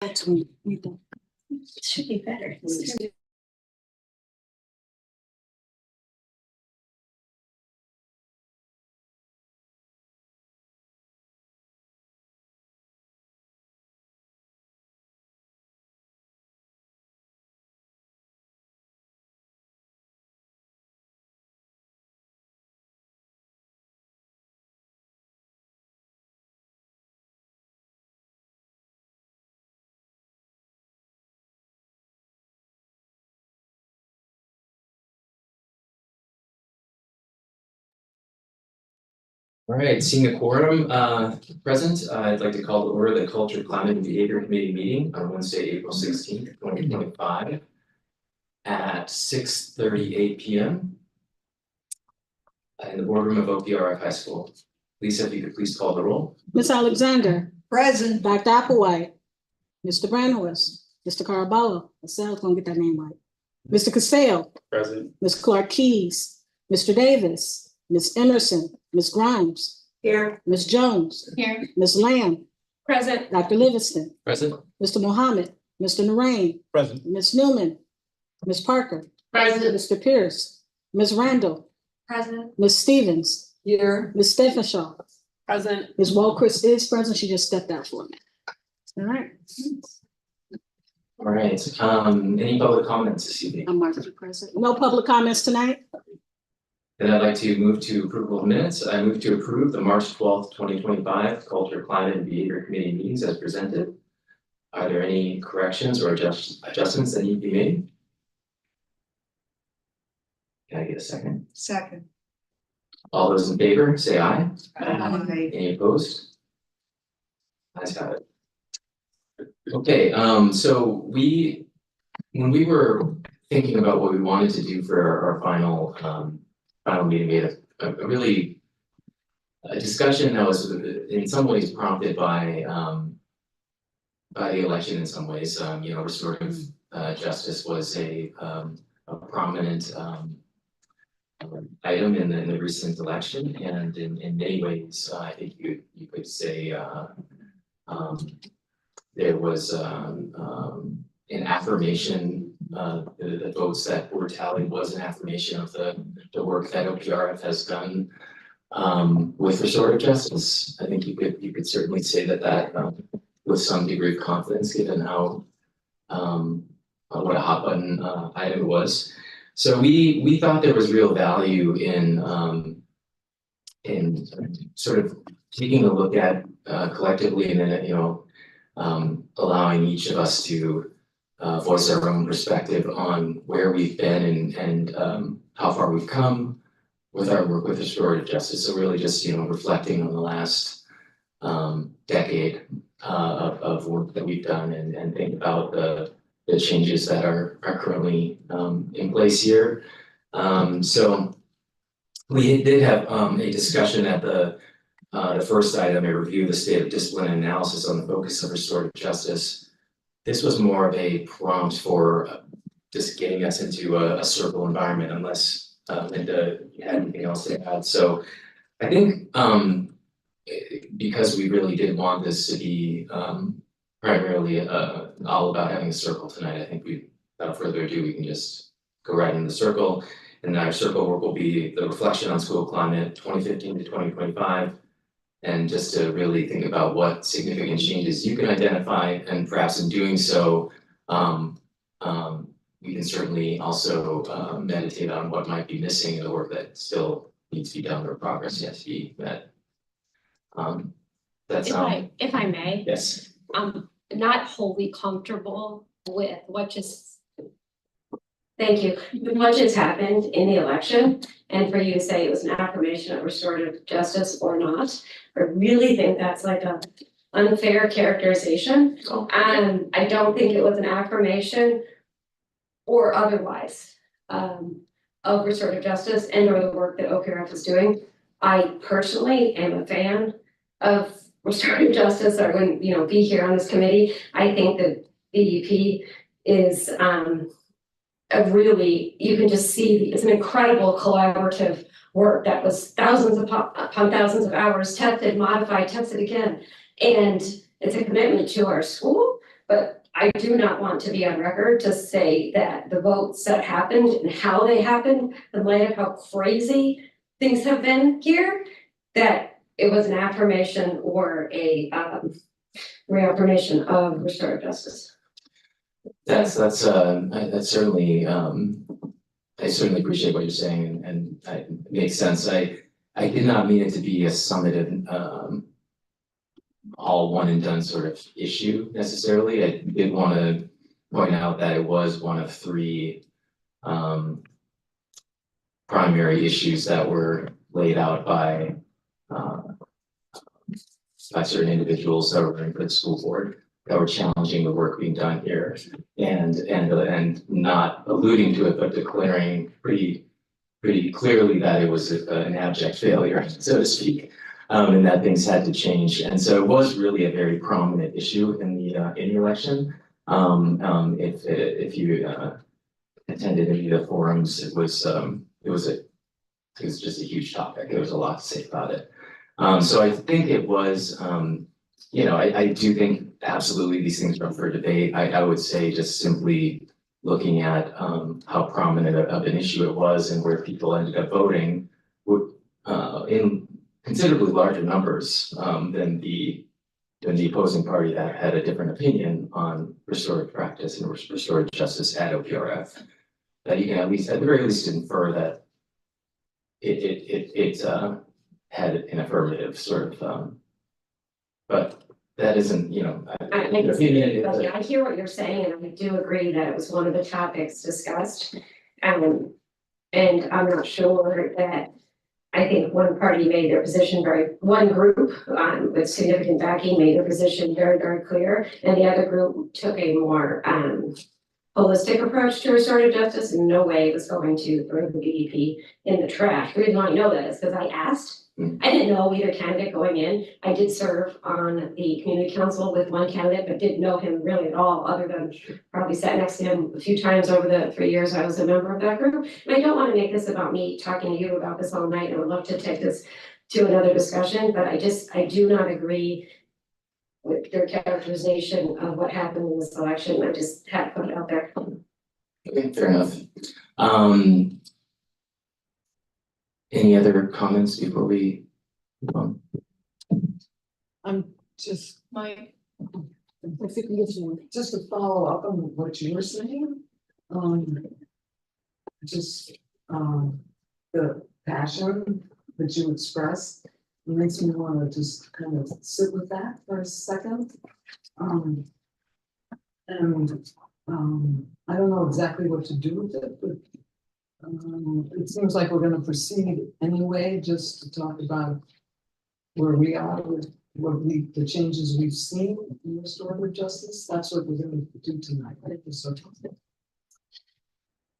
That's when we don't. It should be better. All right, seeing a quorum present, I'd like to call to order the Culture, Climate and Behavior Committee meeting on Wednesday, April 16th, 2025 at 6:38 p.m. in the boardroom of OPRF High School. Lisa, if you could please call the roll. Ms. Alexander. Present. Dr. Applewhite. Mr. Brandhorst. Mr. Caraballo. Sal's gonna get that name right. Mr. Cassell. Present. Ms. Clark Keys. Mr. Davis. Ms. Emerson. Ms. Grimes. Here. Ms. Jones. Here. Ms. Lamb. Present. Dr. Livingston. Present. Mr. Mohammed. Mr. Narain. Present. Ms. Newman. Ms. Parker. Present. Mr. Pierce. Ms. Randall. Present. Ms. Stevens. Here. Ms. Steffenshaw. Present. Ms. Walchrist is present. She just stepped out for a minute. All right. All right, any public comments this evening? I'm marking present. No public comments tonight? Then I'd like to move to approval of minutes. I move to approve the March 12th, 2025 Culture, Climate and Behavior Committee meetings as presented. Are there any corrections or adjustments that need to be made? Can I get a second? Second. All those in favor, say aye. Aye. Any opposed? Ayes have it. Okay, so when we were thinking about what we wanted to do for our final meeting, we had a really discussion that was in some ways prompted by the election in some ways. Restorative justice was a prominent item in the recent election, and in many ways, I think you could say there was an affirmation, the votes that were tallied was an affirmation of the work that OPRF has done with restorative justice. I think you could certainly say that with some degree of confidence, given how what a hot button item it was. So we thought there was real value in sort of taking a look at collectively, and then allowing each of us to voice our own perspective on where we've been and how far we've come with our work with restorative justice. So really just reflecting on the last decade of work that we've done and think about the changes that are currently in place here. So we did have a discussion at the first item, a review of the state of discipline and analysis on the focus of restorative justice. This was more of a prompt for just getting us into a circle environment, unless Linda had anything else to add. So I think because we really did want this to be primarily all about having a circle tonight, I think without further ado, we can just go right into the circle. And our circle work will be the reflection on school climate 2015 to 2025. And just to really think about what significant changes you can identify, and perhaps in doing so, we can certainly also meditate on what might be missing in the work that still needs to be done or progress yet to be met. That's If I may, yes. I'm not wholly comfortable with what just, thank you, with what just happened in the election. And for you to say it was an affirmation of restorative justice or not, I really think that's like a unfair characterization. I don't think it was an affirmation or otherwise of restorative justice and or the work that OPRF is doing. I personally am a fan of restorative justice. I wouldn't, be here on this committee. I think that BEP is a really, you can just see it's an incredible collaborative work that was thousands upon thousands of hours, tested, modified, tested again. And it's a commitment to our school, But I do not want to be on record to say that the votes that happened and how they happened, in light of how crazy things have been here, that it was an affirmation or a reaffirmation of restorative justice. That's certainly, I certainly appreciate what you're saying and it makes sense. I did not mean it to be a summative, all one and done sort of issue necessarily. I did want to point out that it was one of three primary issues that were laid out by certain individuals that were running for the school board that were challenging the work being done here and not alluding to it, but declaring pretty clearly that it was an abject failure, so to speak, and that things had to change. And so it was really a very prominent issue in the election. If you attended any of the forums, it was just a huge topic. There was a lot to say about it. So I think it was, I do think absolutely these things are up for debate. I would say just simply looking at how prominent of an issue it was and where people ended up voting would in considerably larger numbers than the opposing party that had a different opinion on restorative practice and restorative justice at OPRF. That you can at the very least infer that it had an affirmative sort of, but that isn't, I hear what you're saying, and I do agree that it was one of the topics discussed. And I'm not sure that, I think one party made their position one group with significant backing made their position very, very clear, and the other group took a more holistic approach to restorative justice. In no way was going to throw the BEP in the trash. The reason why I know that is because I asked. I didn't know either candidate going in. I did serve on the community council with one candidate, but didn't know him really at all, other than probably sat next to him a few times over the 3 years I was a member of that group. And I don't want to make this about me talking to you about this all night. I would love to take this to another discussion, but I do not agree with your characterization of what happened in this election. I just had to put it out there. Okay, fair enough. Any other comments before we move on? I'm just, Mike, If you can get you one. just to follow up on what you were saying, the passion that you expressed makes me want to just kind of sit with that for a second. I don't know exactly what to do with it, but it seems like we're gonna proceed anyway, just to talk about where we are with the changes we've seen in restorative justice. That's what we're gonna do tonight, right? So,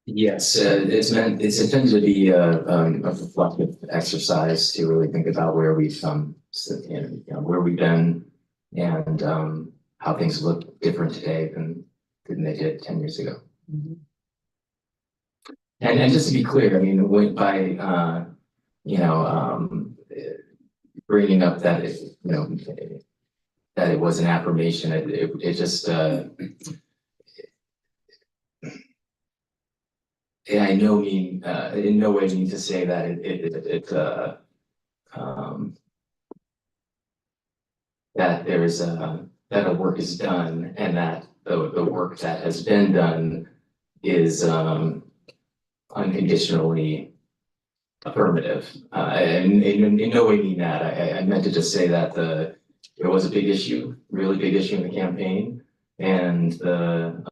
Yes, it's intended to be a reflective exercise to really think about where we've come, where we've been, and how things look different today than they did 10 years ago. mhm. And just to be clear, I mean, by bringing up that that it was an affirmation, it just I in no way mean to say that that there is that a work is done and that the work that has been done is unconditionally affirmative. And in no way mean that. I meant to just say that it was a big issue, really big issue in the campaign, and the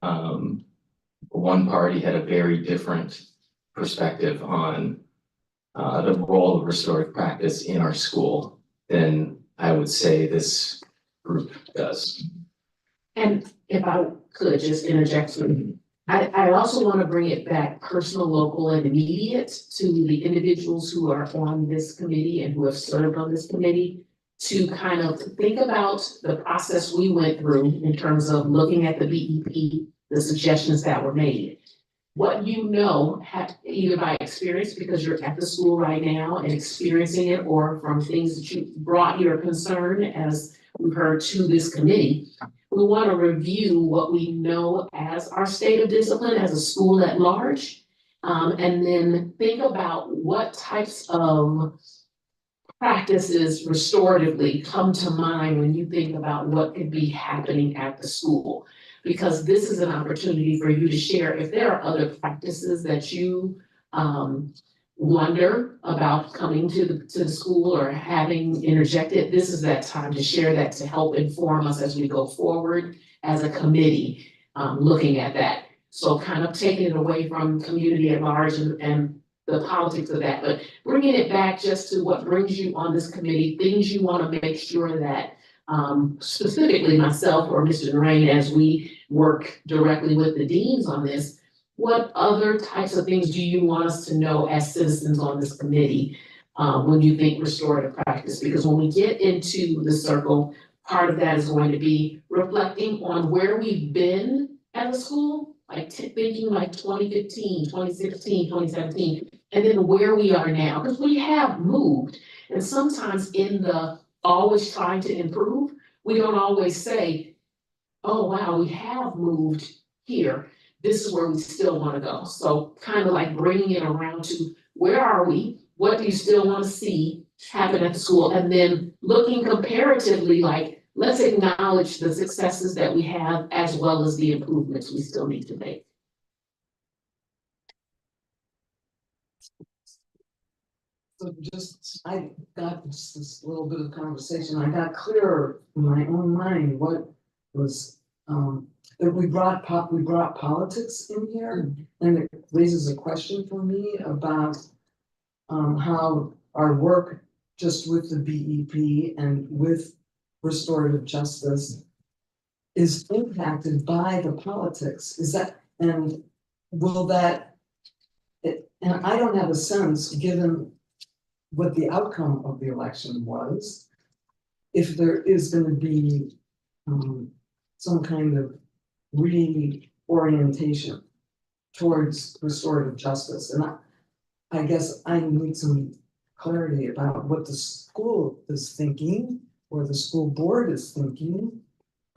one party had a very different perspective on the role of restorative practice in our school than I would say this group does. And if I could just interject, I also want to bring it back personal, local, and immediate to the individuals who are on this committee and who have served on this committee to kind of think about the process we went through in terms of looking at the BEP, the suggestions that were made. What you know, either by experience because you're at the school right now and experiencing it, or from things that you brought your concern, as we've heard, to this committee, We want to review what we know as our state of discipline as a school at large. And then think about what types of practices restoratively come to mind when you think about what could be happening at the school. Because this is an opportunity for you to share if there are other practices that you wonder about coming to the school or having interjected. This is that time to share that, to help inform us as we go forward as a committee, looking at that. So kind of taking it away from community at large and the politics of that, but bringing it back just to what brings you on this committee, things you want to make sure that specifically myself or Mr. Drain, as we work directly with the deans on this, what other types of things do you want us to know as citizens on this committee when you think restorative practice? Because when we get into the circle, part of that is going to be reflecting on where we've been as a school, like thinking like 2015, 2016, 2017, and then where we are now, because we have moved. And sometimes in the always trying to improve, we don't always say, oh, wow, we have moved here. This is where we still want to go. So kind of like bringing it around to where are we? What do you still want to see happen at the school? And then looking comparatively, like, let's acknowledge the successes that we have as well as the improvements we still need to make. So just, I got this little bit of conversation, I got clearer in my own mind what was, that we brought politics in here, and it raises a question for me about how our work just with the BEP and with restorative justice is impacted by the politics. Is that, and will that, and I don't have a sense, given what the outcome of the election was, if there is going to be some kind of reorientation towards restorative justice. And I guess I need some clarity about what the school is thinking or the school board is thinking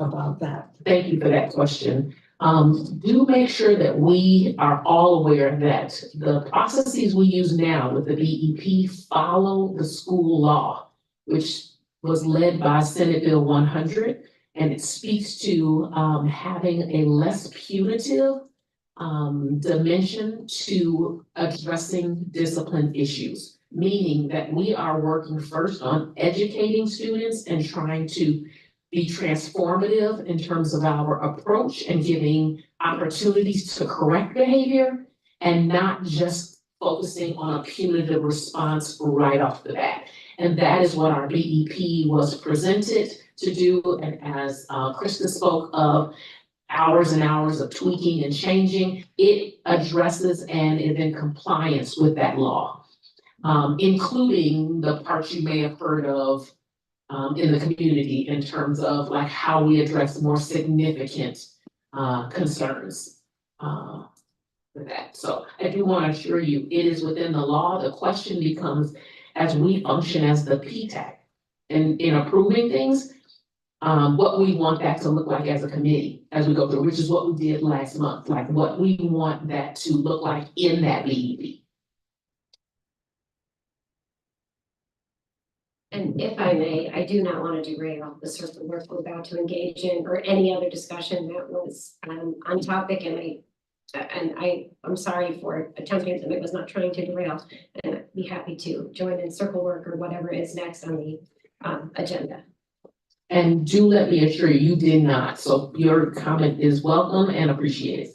about that. Thank you for that question. Do make sure that we are all aware that the processes we use now with the BEP follow the school law, which was led by Senate Bill 100, and it speaks to having a less punitive dimension to addressing discipline issues, meaning that we are working first on educating students and trying to be transformative in terms of our approach and giving opportunities to correct behavior and not just focusing on a punitive response right off the bat. And that is what our BEP was presented to do. And as Krista spoke of hours and hours of tweaking and changing, it addresses and is in compliance with that law, including the parts you may have heard of in the community in terms of like how we address more significant concerns with that. So I do want to assure you, it is within the law. The question becomes, as we function as the PTAC and in approving things, what we want that to look like as a committee as we go through, which is what we did last month, like what we want that to look like in that BEP. And if I may, I do not want to derail the sort of work we're about to engage in or any other discussion that was on topic, and I'm sorry for attempting to, it was not trying to derail, and I'd be happy to join in circle work or whatever is next on the agenda. And do let me assure you, you did not. So your comment is welcome and appreciated.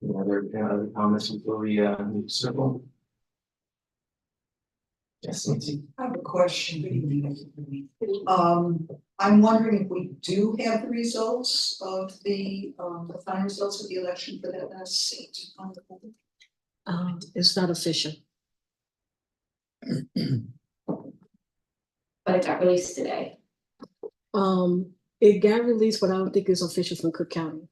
Any other comments before we move to circle? Yes, Nancy. I have a question. I'm wondering if we do have the results of the final results of the election for that last seat on the board. It's not official. But it got released today. It got released, but I don't think it's official from Cook County.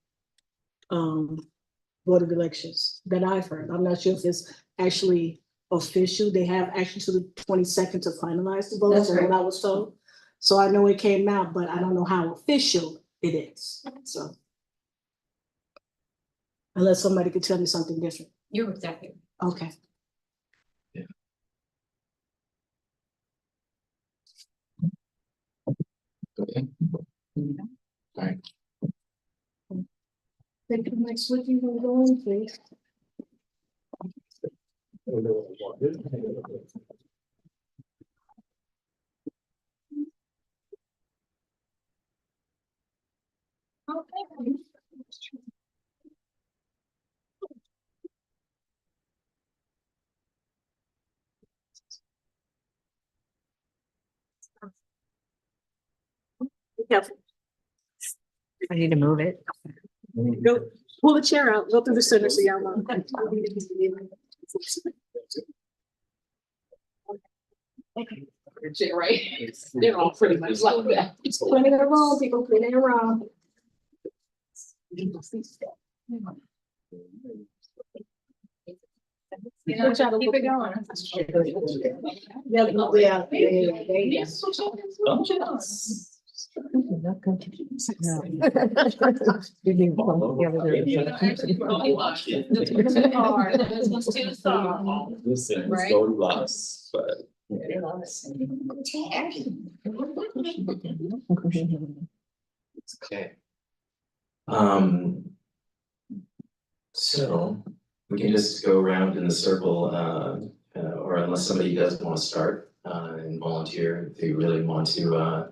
Board of Elections that I've heard. I'm not sure if it's actually official. They have actually to the 22nd to finalize the votes, That's that's what right. I was told. So I know it came out, but I don't know how official it is, so. Unless somebody could tell me something different. You're exactly. Okay. Okay. Alright, Thank you, Mike, switching from going, please. I need to move it. Go, pull the chair out, go through the center so y'all know. Right, they're all pretty much like that. Plenty of room, people, plenty of room. Keep it going. Listen, Right. so lost, but. okay. So we can just go around in the circle, or unless somebody does want to start, and volunteer, if you really want to,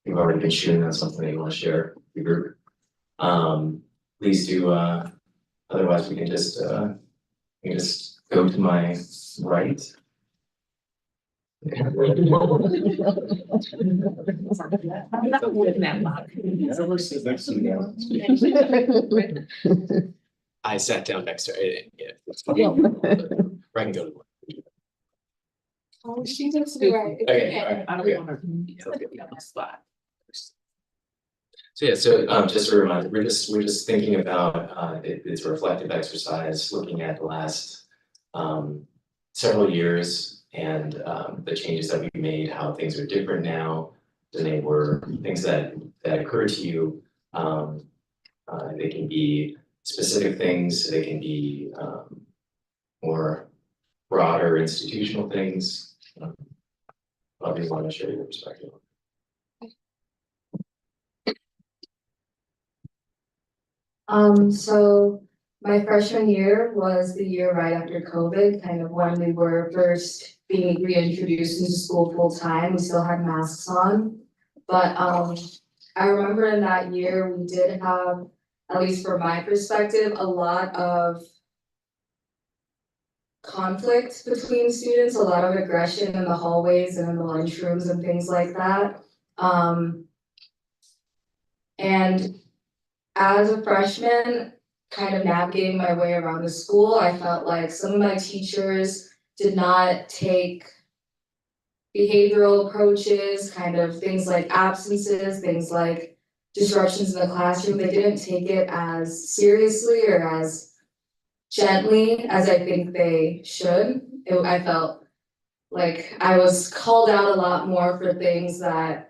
you've already been shooting on something you want to share with the group. Please do, otherwise we can just go to my right. I sat down next to her, I didn't get it. It's fine. Or I can go to. Oh, she just right. Okay, alright, I okay. don't wanna be on the spot. So yeah, so just a reminder, we're just thinking about it's a reflective exercise, looking at the last several years and the changes that we made, how things are different now than they were, things that occur to you. They can be specific things, they can be more broader institutional things. However you want to share your perspective. So my freshman year was the year right after COVID, kind of when we were first being reintroduced into school full time. We still had masks on. But I remember in that year, we did have, at least from my perspective, a lot of conflict between students, a lot of aggression in the hallways and in the lunchrooms and things like that. And as a freshman, kind of navigating my way around the school, I felt like some of my teachers did not take behavioral approaches, kind of things like absences, things like disruptions in the classroom. They didn't take it as seriously or as gently as I think they should. I felt like I was called out a lot more for things that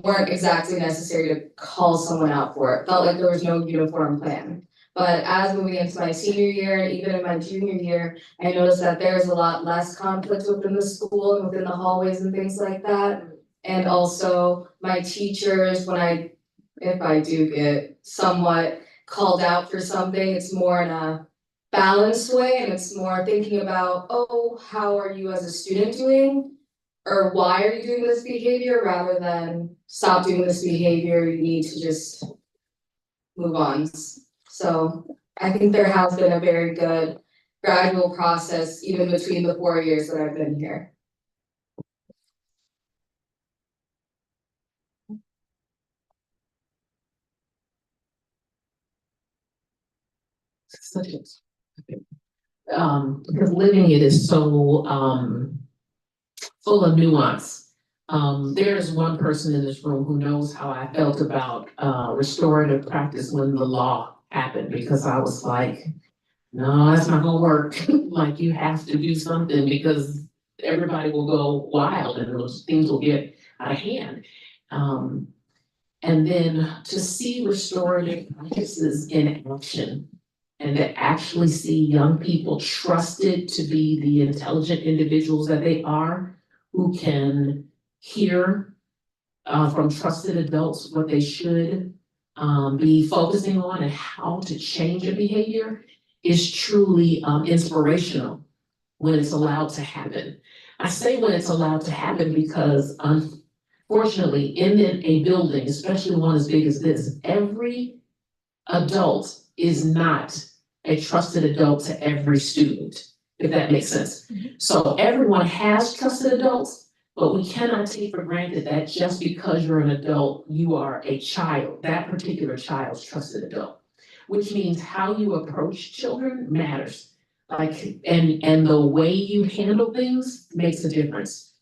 weren't exactly necessary to call someone out for. It felt like there was no uniform plan. But as moving into my senior year and even in my junior year, I noticed that there's a lot less conflict within the school and within the hallways and things like that. And also my teachers, if I do get somewhat called out for something, it's more in a balanced way, and it's more thinking about, oh, how are you as a student doing? Or why are you doing this behavior, rather than stop doing this behavior, you need to just move on. So I think there has been a very good gradual process even between the 4 years that I've been here. Because living it is so full of nuance. There's one person in this room who knows how I felt about restorative practice when the law happened, because I was like, no, that's not gonna work. Like, you have to do something because everybody will go wild and those things will get out of hand. And then to see restorative practices in action and to actually see young people trusted to be the intelligent individuals that they are, who can hear from trusted adults what they should be focusing on and how to change a behavior is truly inspirational when it's allowed to happen. I say when it's allowed to happen because unfortunately, in a building, especially one as big as this, every adult is not a trusted adult to every student, if that makes sense. So everyone has trusted adults, but we cannot take for granted that just because you're an adult, you are a child, that particular child's trusted adult. Which means how you approach children matters. Like, and the way you handle things makes a difference.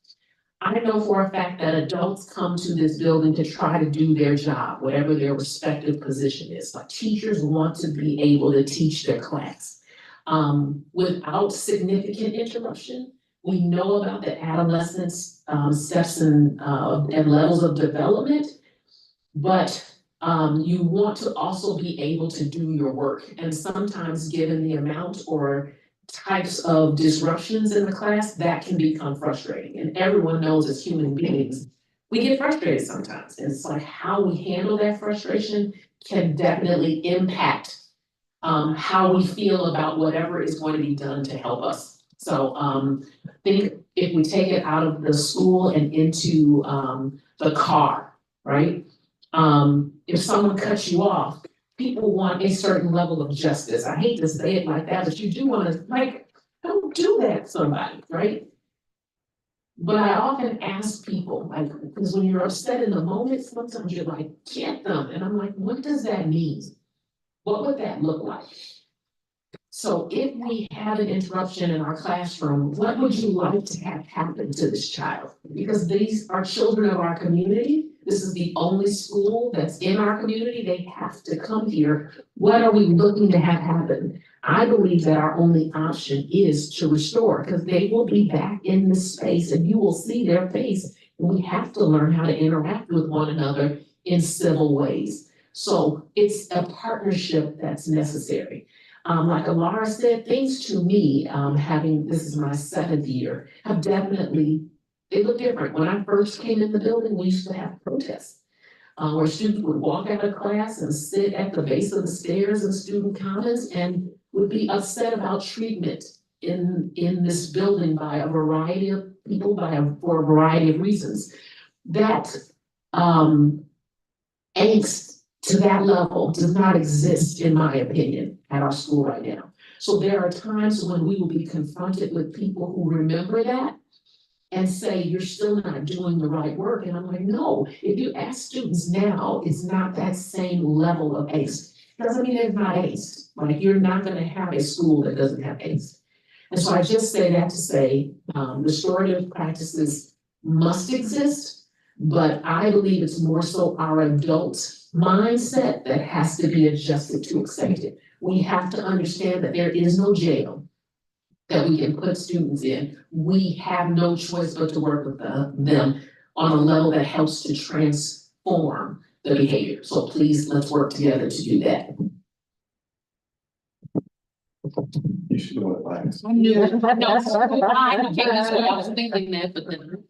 I know for a fact that adults come to this building to try to do their job, whatever their respective position is. Like, teachers want to be able to teach their class without significant interruption. We know about the adolescence steps and levels of development, but you want to also be able to do your work. And sometimes, given the amount or types of disruptions in the class, that can become frustrating. And everyone knows as human beings, we get frustrated sometimes. And it's like how we handle that frustration can definitely impact how we feel about whatever is going to be done to help us. So I think if we take it out of the school and into the car, right? If someone cuts you off, people want a certain level of justice. I hate to say it like that, but you do want to, like, don't do that to somebody, right? But I often ask people, like, because when you're upset in the moment, sometimes you're like, get them. And I'm like, what does that mean? What would that look like? So if we have an interruption in our classroom, what would you like to have happen to this child? Because these are children of our community. This is the only school that's in our community. They have to come here. What are we looking to have happen? I believe that our only option is to restore, because they will be back in this space and you will see their face. We have to learn how to interact with one another in civil ways. So it's a partnership that's necessary. Like Alara said, things to me, this is my 7th year, have definitely, they look different. When I first came in the building, we used to have protests. Where students would walk out of class and sit at the base of the stairs in student commons and would be upset about treatment in this building by a variety of people for a variety of reasons. That angst to that level does not exist, in my opinion, at our school right now. So there are times when we will be confronted with people who remember that and say, you're still not doing the right work. And I'm like, no, if you ask students now, it's not that same level of angst. Doesn't mean there's not angst. Like, you're not gonna have a school that doesn't have angst. And so I just say that to say, restorative practices must exist, but I believe it's more so our adult mindset that has to be adjusted to accept it. We have to understand that there is no jail that we can put students in. We have no choice but to work with them on a level that helps to transform the behavior. So please, let's work together to do that. You should do it last. I was thinking that, but then.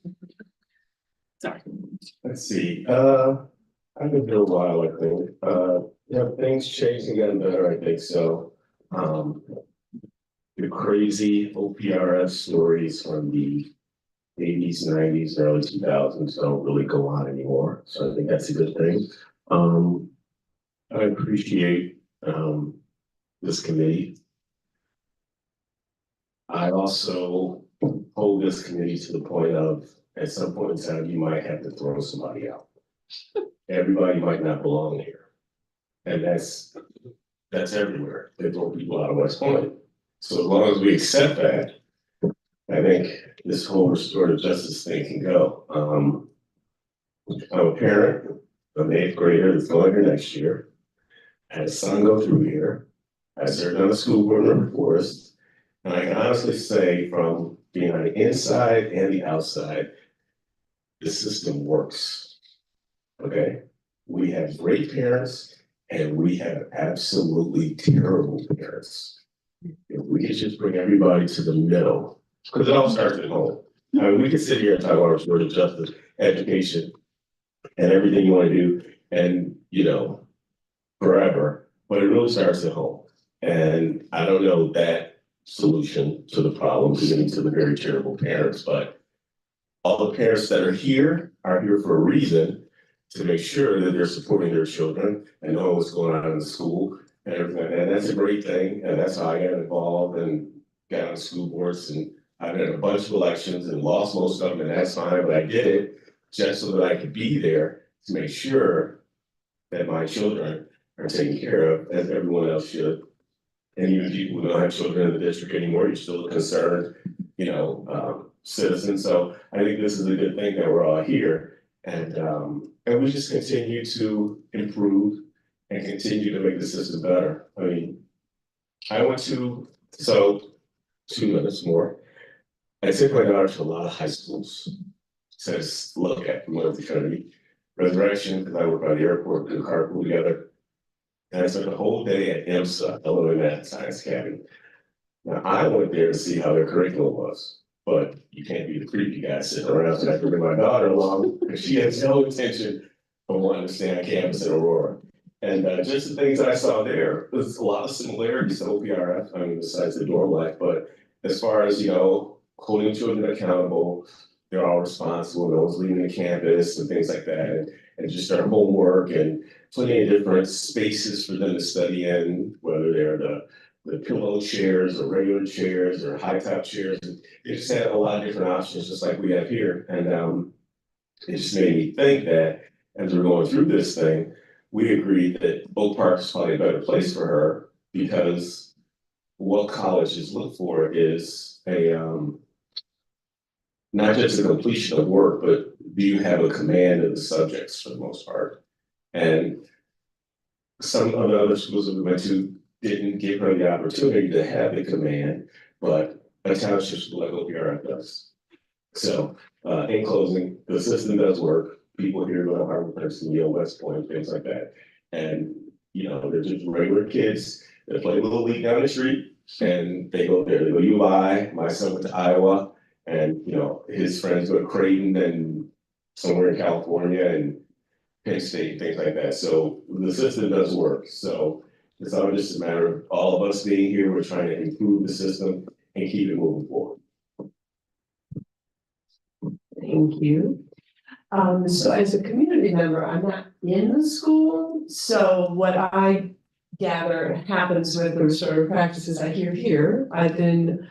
Sorry. Let's see, I've been here a while, I think, have things changed and gotten better, I think so. The crazy OPRS stories from the 80s, 90s, early 2000s don't really go on anymore, so I think that's a good thing. I appreciate this committee. I also hold this committee to the point of, at some point in time, you might have to throw somebody out. Everybody might not belong here. And that's everywhere. They throw people out of West Point. So as long as we accept that, I think this whole restorative justice thing can go. I'm a parent of an 8th grader that's going here next year. I had a son go through here. I served on the school board in River Forest. And I can honestly say from being on the inside and the outside, the system works. Okay? We have great parents and we have absolutely terrible parents. If we could just bring everybody to the middle, because it all starts at home. I mean, we could sit here and talk about restorative justice, education, and everything you want to do, and forever, but it really starts at home. And I don't know that solution to the problem, getting to the very terrible parents, but all the parents that are here for a reason to make sure that they're supporting their children and know what's going on in the school and everything. And that's a great thing. And that's how I got involved and got on school boards. And I've had a bunch of elections and lost most of them, and that's fine, but I did it just so that I could be there to make sure that my children are taken care of, as everyone else should. And even people who don't have children in the district anymore, you're still a concerned, citizen. So I think this is a good thing that we're all here, and we just continue to improve and continue to make the system better. I mean, I went to 2 minutes more. I took my daughter to a lot of high schools. Says look at Memorial Trinity, Resurrection, because I work by the airport, do carpool together. And I spent the whole day at IMSA, Illinois Math and Science Academy. Now, I went there to see how their curriculum was, but you can't be the creepy guy sitting around, so I had to bring my daughter along, because she has no intention of wanting to stay on campus in Aurora. And just the things I saw there, there's a lot of similarities to OPRF, I mean, besides the dorm life, but as far as, holding children accountable, they're all responsible, no one's leaving the campus and things like that, and just their homework and plenty of different spaces for them to study in, whether they're the pillow chairs or regular chairs or high top chairs. They just had a lot of different options, just like we have here. And it just made me think that as we're going through this thing, we agreed that Oak Park is probably a better place for her, because what colleges look for is not just a completion of work, but do you have a command of the subjects for the most part? And some of the other schools that we went to didn't give her the opportunity to have the command, but a township school like OPRF does. So in closing, the system does work. People here go to Harvard, Princeton, Yale, West Point, things like that. And they're just regular kids that play Little League down the street, and they go there. They go UI. My son went to Iowa. And, his friends go to Creighton and somewhere in California and Penn State, things like that. So the system does work. So it's all just a matter of all of us being here. We're trying to improve the system and keep it moving forward. Thank you. So as a community member, I'm not in the school, so what I gather happens with the restorative practices I hear here. I've been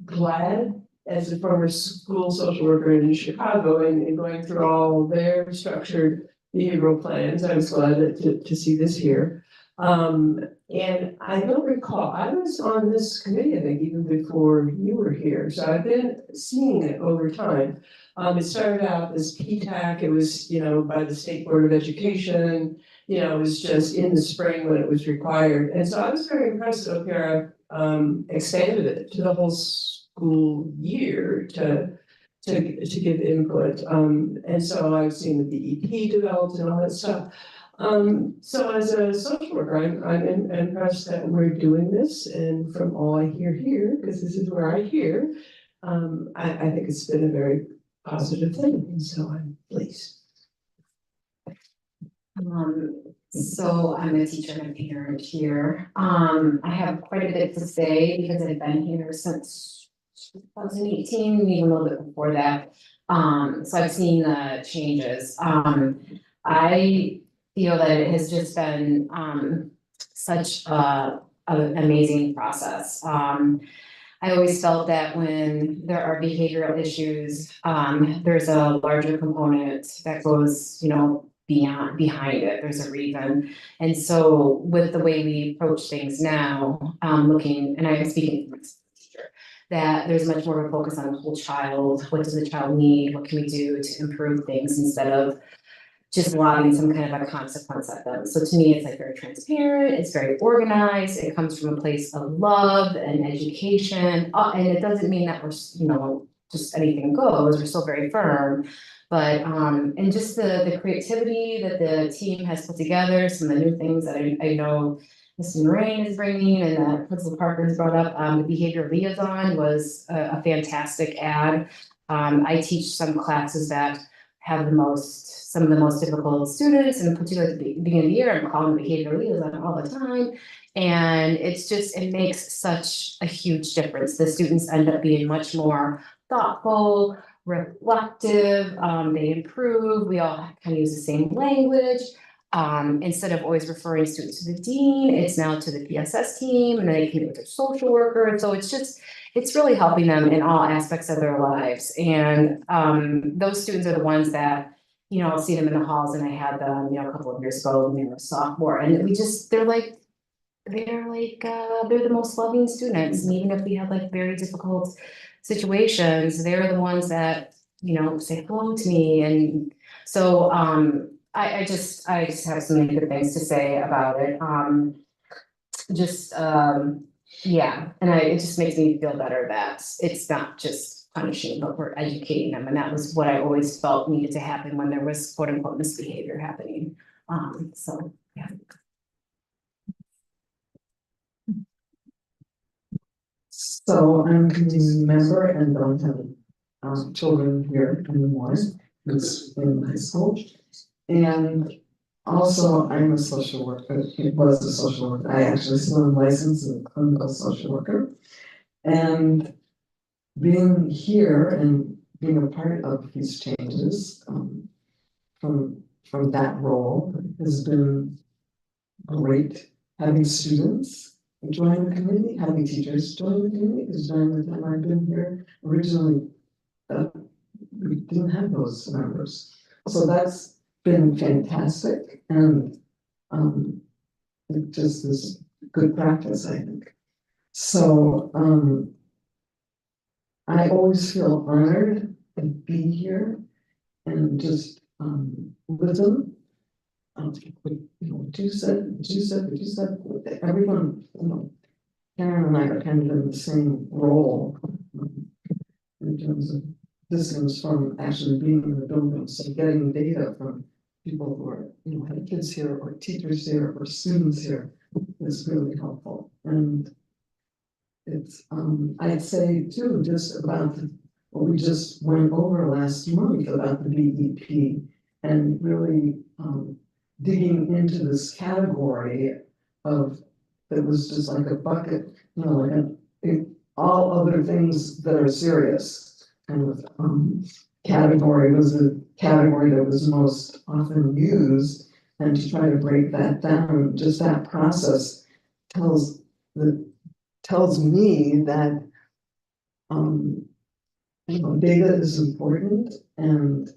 glad as a former school social worker in Chicago and going through all their structured behavioral plans. I was glad to see this here. And I don't recall, I was on this committee, I think, even before you were here. So I've been seeing it over time. It started out as PTAC, it was, by the State Board of Education, it was just in the spring when it was required. And so I was very impressed that OPRF expanded it to the whole school year to give input. And so I've seen the BEP developed and all that stuff. So as a social worker, I'm impressed that we're doing this, and from all I hear here, because this is where I hear, I think it's been a very positive thing, and so I'm pleased. So I'm a teacher and a parent here. I have quite a bit to say because I've been here since 2018, even a little bit before that. So I've seen the changes. I feel that it has just been such an amazing process. I always felt that when there are behavioral issues, there's a larger component that goes, behind it. There's a reason. And so with the way we approach things now, looking, and I'm speaking from a teacher, that there's much more of a focus on the whole child. What does the child need? What can we do to improve things instead of just lobbing some kind of a consequence at them. So to me, it's like very transparent, it's very organized, it comes from a place of love and education. And it doesn't mean that we're, you know, just anything goes, we're still very firm. But, and just the creativity that the team has put together, some of the new things that I know Mr. Moraine is bringing and that Principal Parker has brought up, the behavior liaison was a fantastic add. I teach some classes that have some of the most difficult students, and particularly at the beginning of the year, I'm calling behavior liaison all the time. And it's just, it makes such a huge difference. The students end up being much more thoughtful, reflective, they improve, we all kind of use the same language. Instead of always referring students to the dean, it's now to the PSS team, and then they can meet with their social worker, and so it's really helping them in all aspects of their lives. And those students are the ones that, you know, I'll see them in the halls, and I had them, you know, a couple of years ago when they were a sophomore, and they're the most loving students. And even if we have like very difficult situations, they're the ones that, you know, say hello to me. And so I just have so many good things to say about it. Yeah, and it just makes me feel better that it's not just punishing, but we're educating them. And that was what I always felt needed to happen when there was quote unquote misbehavior happening. So, yeah. So I'm a community member and don't have children here anymore. It's in high school. And also I'm a social worker. It was a social worker. I actually still am licensed as a clinical social worker. And being here and being a part of these changes from that role has been great. Having students join the community, having teachers join the community, because during the time I've been here, originally we didn't have those members. So that's been fantastic, and it just is good practice, I think. So I always feel honored to be here and just listen. What you said, everyone, you know, Karen and I are kind of in the same role in terms of distance from actually being in the building. So getting data from people who are, you know, have kids here or teachers here or students here is really helpful. And it's, I'd say too, just about what we just went over last month about the BEP and really digging into this category of, that was just like a bucket, you know, like all other things that are serious kind of category was the category that was most often used, and to try to break that down, just that process tells me that you know, data is important, and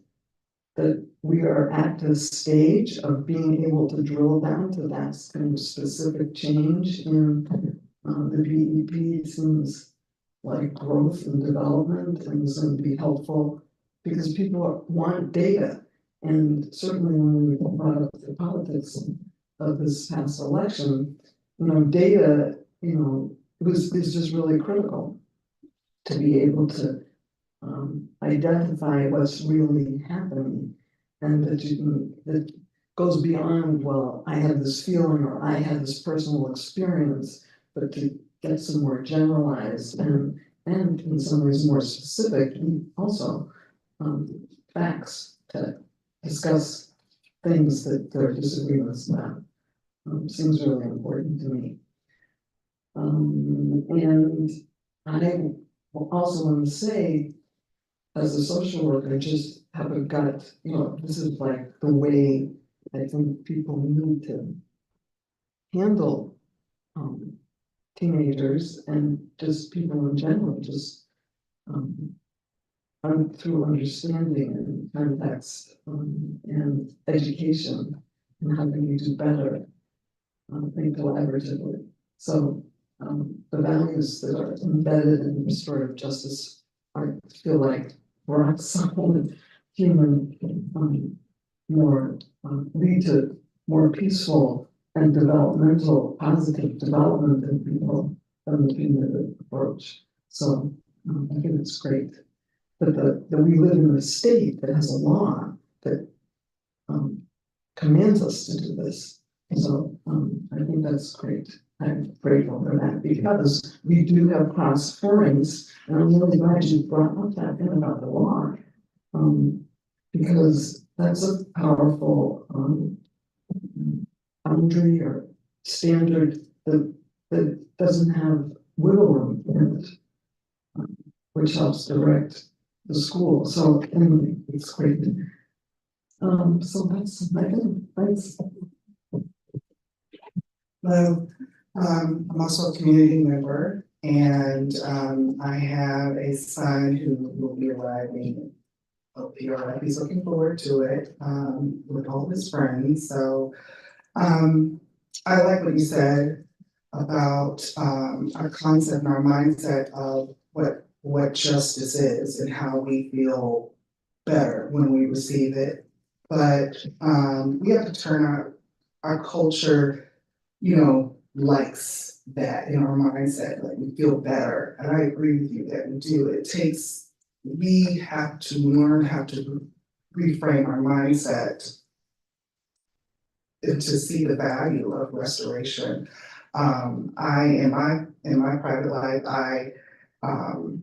that we are at this stage of being able to drill down to that kind of specific change in the BEP. Seems like growth and development and is going to be helpful because people want data. And certainly when we brought up the politics of this past election, you know, data, you know, is just really critical to be able to identify what's really happening, and that you can, that goes beyond, well, I have this feeling or I have this personal experience, but to get some more generalized and in some ways more specific, and also facts to discuss things that there are disagreements about. Seems really important to me. And I also want to say, as a social worker, just have a gut, you know, this is like the way I think people need to handle teenagers and just people in general, just through understanding and context and education, and how can we do better and collaboratively. So the values that are embedded in restorative justice feel like rock solid human more, lead to more peaceful and developmental, positive development in people from the cumulative approach. So I think it's great. But that we live in a state that has a law that commands us to do this. So I think that's great. I'm grateful for that because we do have cross hearings, and I'm really glad you brought up that thing about the law. Because that's a powerful boundary or standard that doesn't have wiggle room in it, which helps direct the school. So anyway, it's great. So that's my thing. Thanks. Hello, I'm also a community member and I have a son who will be arriving. He's looking forward to it with all his friends. So I like what you said about our concept and our mindset of what justice is and how we feel better when we receive it. But we have to turn our culture, likes that in our mindset, like we feel better. And I agree with you that we do. We have to learn how to reframe our mindset and to see the value of restoration. In my private life, I'm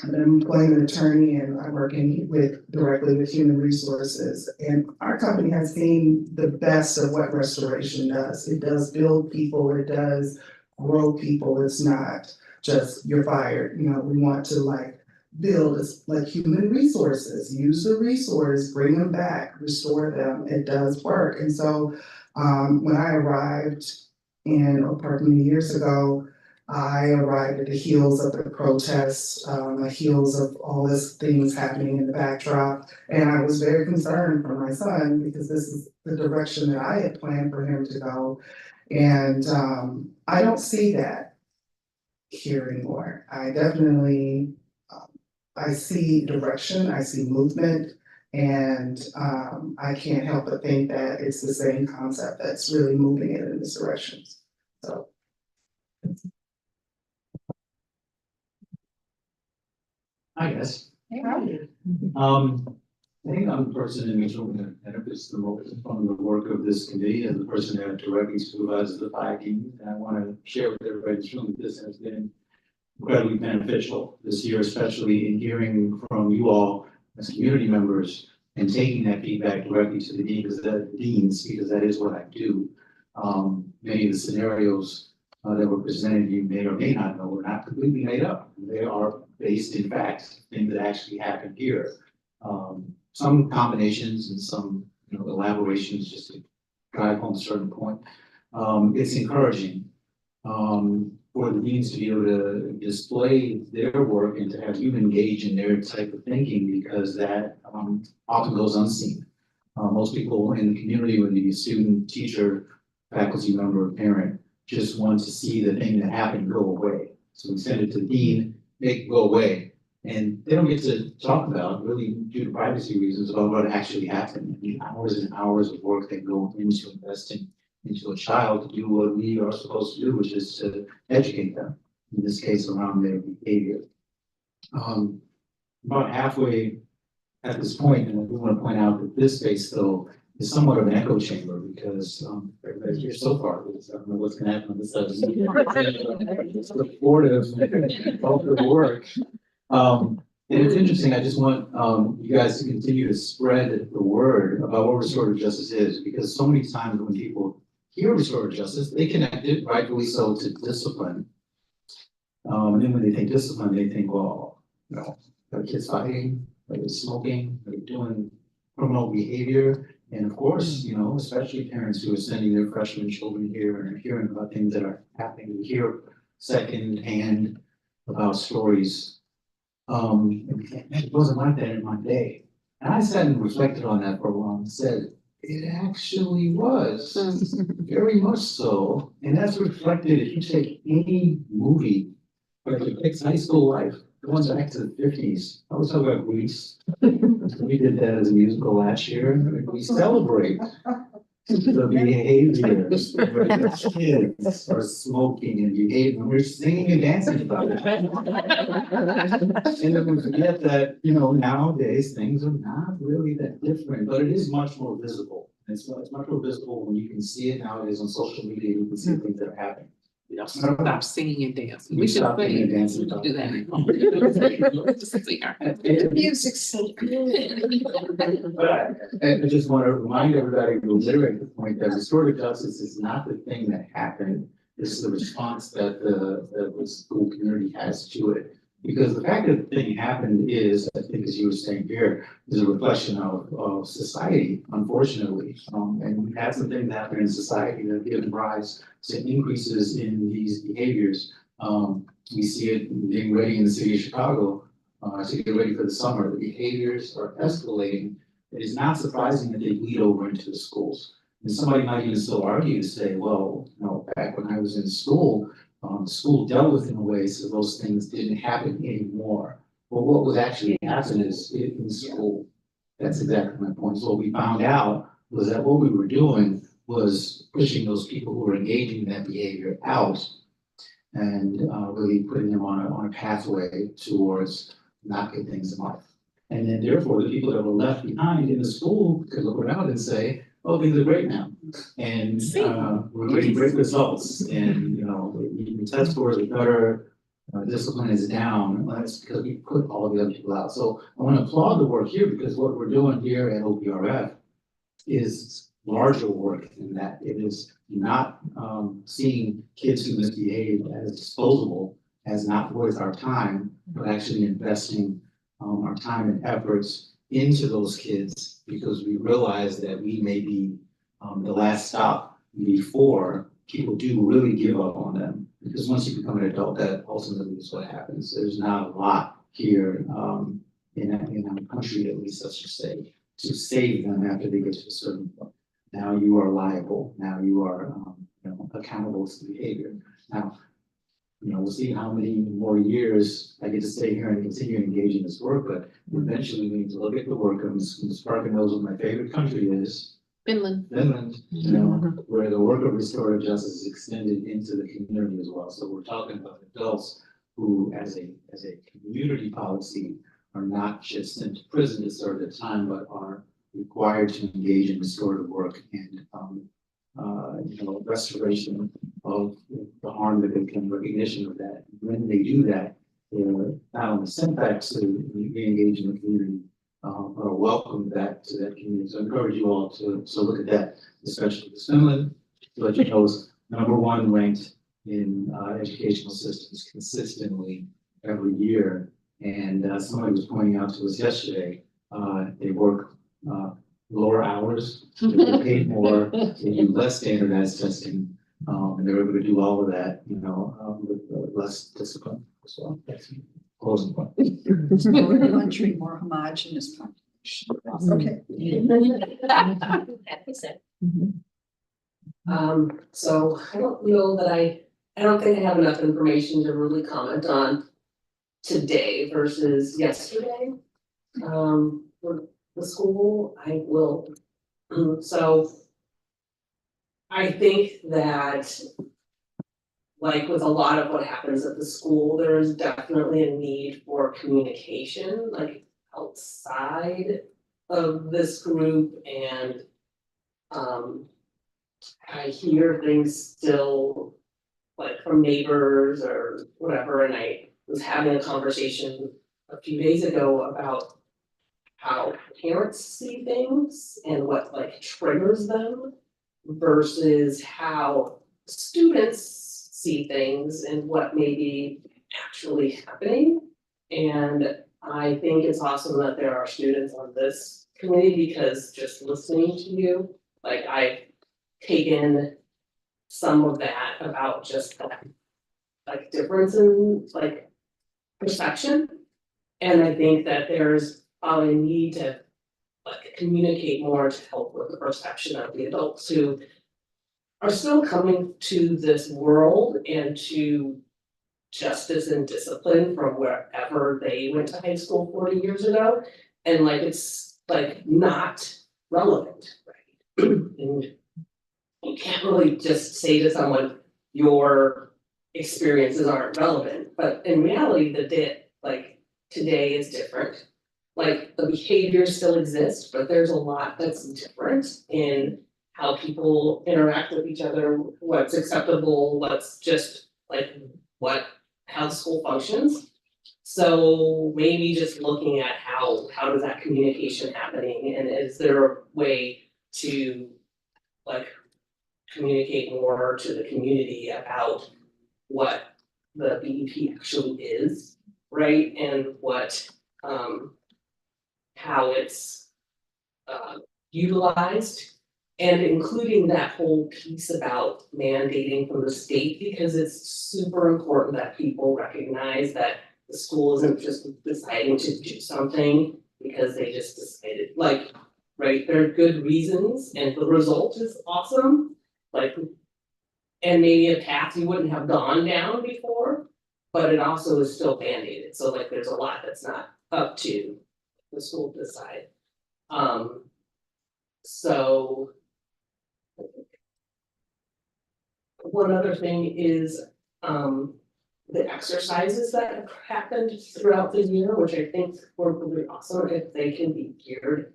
an employment attorney and I'm working directly with human resources. And our company has seen the best of what restoration does. It does build people, it does grow people. It's not just you're fired. We want to build like human resources, use the resource, bring them back, restore them. It does work. And so when I arrived in Oak Park many years ago, I arrived at the heels of the protests, the heels of all this things happening in the backdrop. And I was very concerned for my son because this is the direction that I had planned for him to go. And I don't see that here anymore. I definitely, I see direction, I see movement, and I can't help but think that it's the same concept that's really moving it in this direction. So. I guess. I think I'm the person in this room that benefits the most from the work of this committee as the person that directly supervises the 5 teams. And I want to share with everybody in this room that this has been incredibly beneficial this year, especially in hearing from you all as community members and taking that feedback directly to the deans, because that is what I do. Many of the scenarios that were presented, you may or may not know, were not completely made up. They are based in fact, things that actually happened here. Some combinations and some elaborations just to drive home a certain point. It's encouraging for the deans to be able to display their work and to have you engage in their type of thinking, because that often goes unseen. Most people in the community, whether you be a student, teacher, faculty member, or parent, just want to see the thing that happened go away. So we send it to the dean, make it go away. And they don't get to talk about, really due to privacy reasons, about what actually happened. The hours and hours of work that go into investing into a child to do what we are supposed to do, which is to educate them, in this case around their behavior. About halfway at this point, and I do want to point out that this space though is somewhat of an echo chamber, because everybody here so far, because I don't know what's going to happen on this side. It's supportive of the work. And it's interesting, I just want you guys to continue to spread the word about what restorative justice is, because so many times when people hear restorative justice, they connect it, rightfully so, to discipline. And then when they think discipline, they think, well, are kids fighting, are they smoking, are they doing criminal behavior? And of course, especially parents who are sending their freshman children here and are hearing about things that are happening, we hear secondhand about stories. It wasn't like that in my day. And I sat and reflected on that for a while and said, it actually was, very much so. And that's reflected if you take any movie that depicts high school life, going back to the fifties, I was talking about Grease. We did that as a musical last year, and we celebrate the behaviors where the kids are smoking and behaving, we're singing and dancing about it. And then we forget that, you know, nowadays, things are not really that different, but it is much more visible. It's much more visible when you can see it nowadays on social media, you can see things that are happening. Stop singing and dancing. We stop singing and dancing. Do that. Music's so good. But I just want to remind everybody to reiterate the point that restorative justice is not the thing that happened. It's the response that the school community has to it. Because the fact that the thing happened is, I think as you were saying here, is a reflection of society, unfortunately. And we've had some things happen in society that have given rise to increases in these behaviors. We see it being ready in the city of Chicago, to get ready for the summer. The behaviors are escalating. It is not surprising that they bleed over into the schools. And somebody might even still argue to say, well, you know, back when I was in school, school dealt with in a way so those things didn't happen anymore. But what was actually happening is in school. That's exactly my point. So what we found out was that what we were doing was pushing those people who were engaging in that behavior out and really putting them on a pathway towards not good things in life. And then therefore, the people that were left behind in the school could look around and say, oh, things are great now. And we're getting great results. And, you know, the test scores are better, discipline is down. Well, that's because we put all the other people out. So I want to applaud the work here because what we're doing here at OPRF is larger work in that it is not seeing kids who misbehave as disposable, as not worth our time, but actually investing our time and efforts into those kids because we realize that we may be the last stop before people do really give up on them. Because once you become an adult, that ultimately is what happens. There's not a lot here in our country, at least, let's just say, to save them after they get to a certain point. Now you are liable. Now you are accountable to the behavior. Now, you know, we'll see how many more years I get to stay here and continue to engage in this work, but eventually we need to look at the work, and Ms. Parker knows what my favorite country is. Finland. You know, where the work of restorative justice is extended into the community as well. So we're talking about adults who, as a community policy, are not just sent to prison to serve their time, but are required to engage in restorative work and restoration of the harm that they can, recognition of that. When they do that, they're not only sent back to re-engage in the community, but are welcomed back to that community. So I encourage you all to look at that, especially with Finland, to let you know is #1 ranked in educational systems consistently every year. And somebody was pointing out to us yesterday, they work lower hours, they get paid more, they do less standardized testing, and they're able to do all of that, with less discipline as well. That's a closing point. More country, more homogeneous population. Okay. So I don't know that I don't think I have enough information to really comment on today versus yesterday. For the school, I will, so I think that like with a lot of what happens at the school, there is definitely a need for communication, like outside of this group, and I hear things still like from neighbors or whatever, and I was having a conversation a few days ago about how parents see things and what like triggers them versus how students see things and what may be actually happening. And I think it's awesome that there are students on this committee because just listening to you, like I've taken some of that about just that like difference in like perception. And I think that there's probably a need to like communicate more to help with the perception of the adults who are still coming to this world and to justice and discipline from wherever they went to high school 40 years ago. And like, it's like not relevant, right? And you can't really just say to someone, your experiences aren't relevant, but in reality, like today is different. Like the behaviors still exist, but there's a lot that's different in how people interact with each other, what's acceptable, what's just like how the school functions. So maybe just looking at how does that communication happening, and is there a way to like communicate more to the community about what the BEP actually is, right? And what how it's utilized, and including that whole piece about mandating from the state, because it's super important that people recognize that the school isn't just deciding to do something because they just decided, like, right, there are good reasons and the result is awesome, like, and maybe a path you wouldn't have gone down before, but it also is still mandated, so like there's a lot that's not up to the school to decide. So one other thing is the exercises that have happened throughout the year, which I think were really awesome, if they can be geared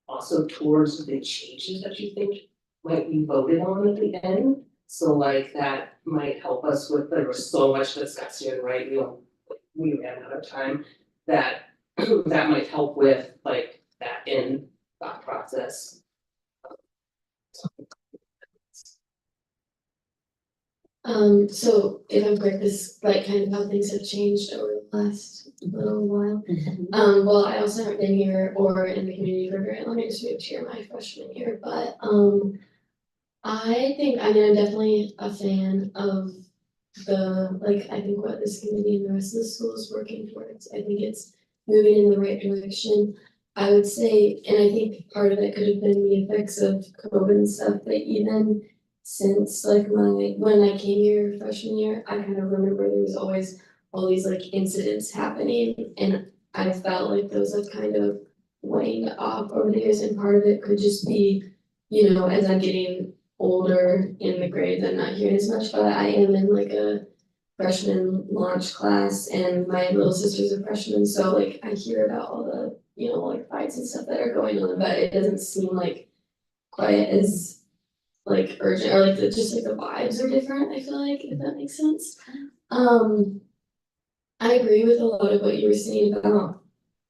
also towards the changes that you think might be voted on at the end. So like that might help us with, there was so much discussion, right? We ran out of time, that that might help with like that in thought process. So if I'm correct, this like kind of how things have changed over the last little while. Well, I also haven't been here or in the community for very long. I just moved here my freshman year, but I think I'm definitely a fan of I think what this committee and the rest of the school is working towards. I think it's moving in the right direction. I would say, and I think part of it could have been the effects of COVID and stuff, but even since like when I came here freshman year, I kind of remember there was always all these like incidents happening, and I felt like those have kind of waned off over the years, and part of it could just be, as I'm getting older in the grades, I'm not hearing as much, but I am in like a freshman launch class, and my little sister's a freshman, so like I hear about all the like fights and stuff that are going on, but it doesn't seem like quite as like urgent, or like just like the vibes are different, I feel like, if that makes sense. I agree with a lot of what you were saying about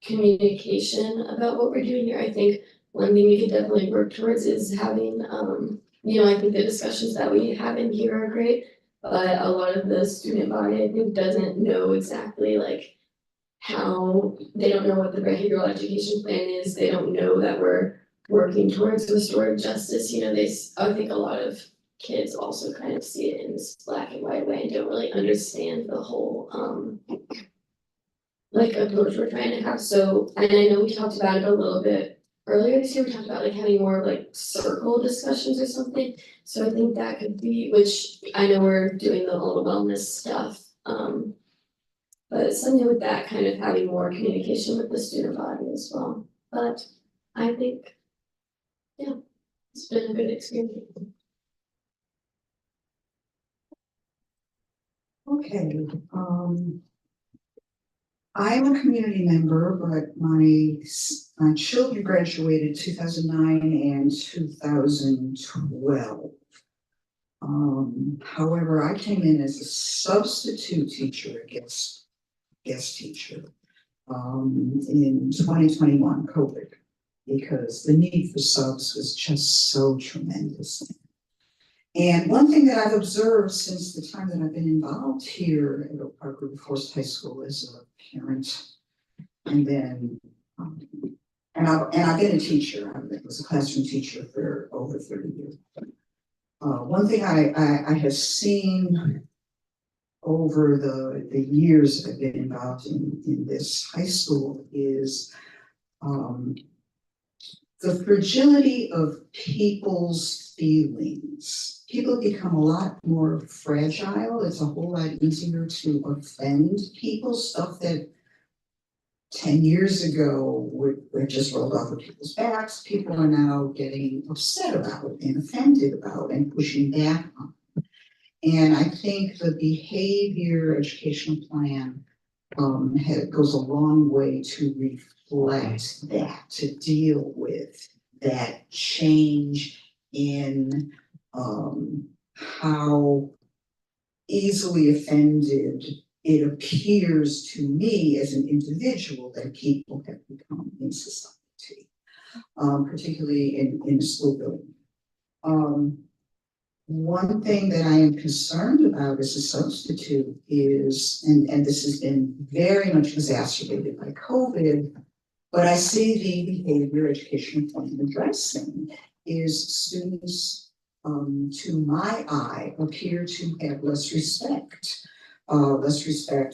communication about what we're doing here. I think one thing we could definitely work towards is having I think the discussions that we have in here are great, but a lot of the student body, I think, doesn't know exactly like how, they don't know what the behavioral education plan is, they don't know that we're working towards restorative justice. I think a lot of kids also kind of see it in this black and white way and don't really understand the whole approach we're trying to have. So, and I know we talked about it a little bit earlier this year, we talked about like having more of like circle discussions or something. So I think that could be, which I know we're doing all the wellness stuff. But something with that, kind of having more communication with the student body as well. But I think, yeah, it's been a good experience. Okay, I'm a community member, but my children graduated 2009 and 2012. However, I came in as a substitute teacher, guest teacher, in 2021, COVID, because the need for subs was just so tremendous. And one thing that I've observed since the time that I've been involved here at Oak Park River Forest High School as a parent, and then, and I've been a teacher. I was a classroom teacher for over 30 years. One thing I have seen over the years I've been involved in this high school is the fragility of people's feelings. People become a lot more fragile. It's a whole lot easier to offend people, stuff that 10 years ago would just rolled off of people's backs. People are now getting upset about and offended about and pushing back on. And I think the behavior educational plan goes a long way to reflect that, to deal with that change in how easily offended it appears to me as an individual that people have become in society, particularly in the school building. One thing that I am concerned about as a substitute is, and this has been very much exacerbated by COVID, but I see the behavior education plan addressing is students, to my eye, appear to have less respect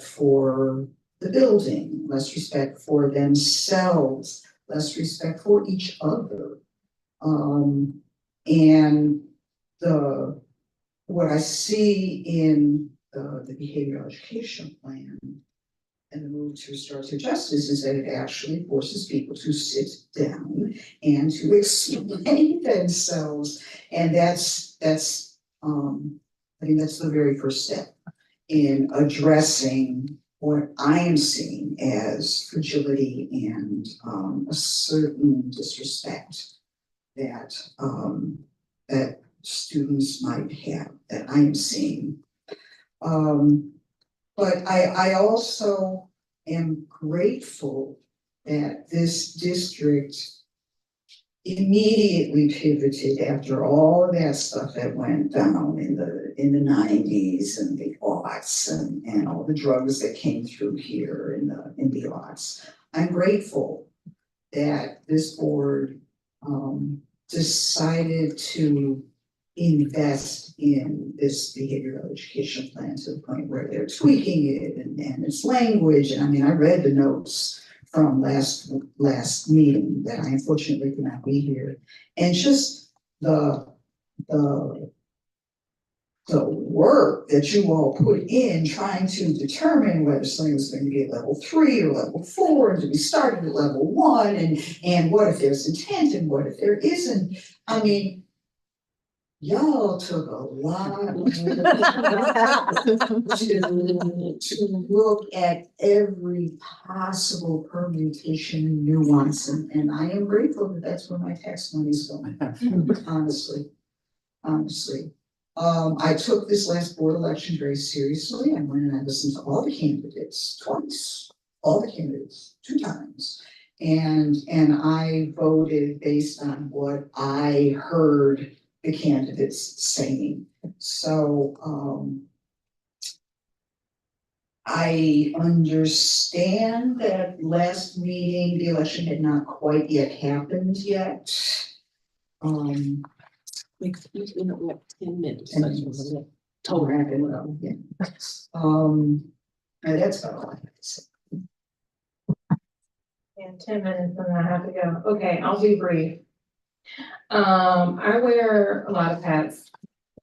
for the building, less respect for themselves, less respect for each other. And what I see in the behavioral education plan and the move to restorative justice is that it actually forces people to sit down and to explain themselves. And that's I think that's the very first step in addressing what I am seeing as fragility and a certain disrespect that that students might have, that I am seeing. But I also am grateful that this district immediately pivoted after all of that stuff that went down in the 90s and the aughts and all the drugs that came through here in the aughts. I'm grateful that this board decided to invest in this behavioral education plan to the point where they're tweaking it and its language. And I mean, I read the notes from last meeting that I unfortunately could not be here. And just the work that you all put in trying to determine whether something was going to be at level 3 or level 4 and to be started at level 1 and what if there's intent and what if there isn't. I mean, y'all took a lot to look at every possible permutation, nuance, and I am grateful that that's where my tax money's going, honestly. I took this last board election very seriously. I went and I listened to all the candidates twice, all the candidates 2 times. And I voted based on what I heard the candidates saying. So I understand that last meeting, the election had not quite yet happened yet. Excuse me, we have 10 minutes. 10 minutes. Total wrap it up, yeah. And that's about all I have to say. And 10 minutes and I have to go. Okay, I'll be brief. I wear a lot of hats,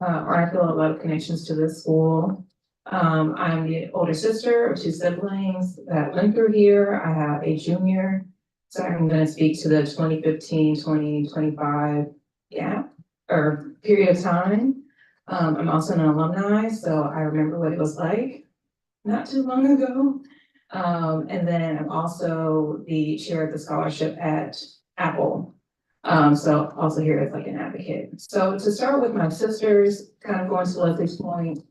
or I feel a lot of connections to this school. I'm the older sister of 2 siblings that went through here. I have a junior, so I'm gonna speak to the 2015-2025 gap or period of time. I'm also an alumni, so I remember what it was like not too long ago. And then I'm also the chair of the scholarship at Apple. So also here as like an advocate. So to start with my sisters, kind of going to Leslie's point,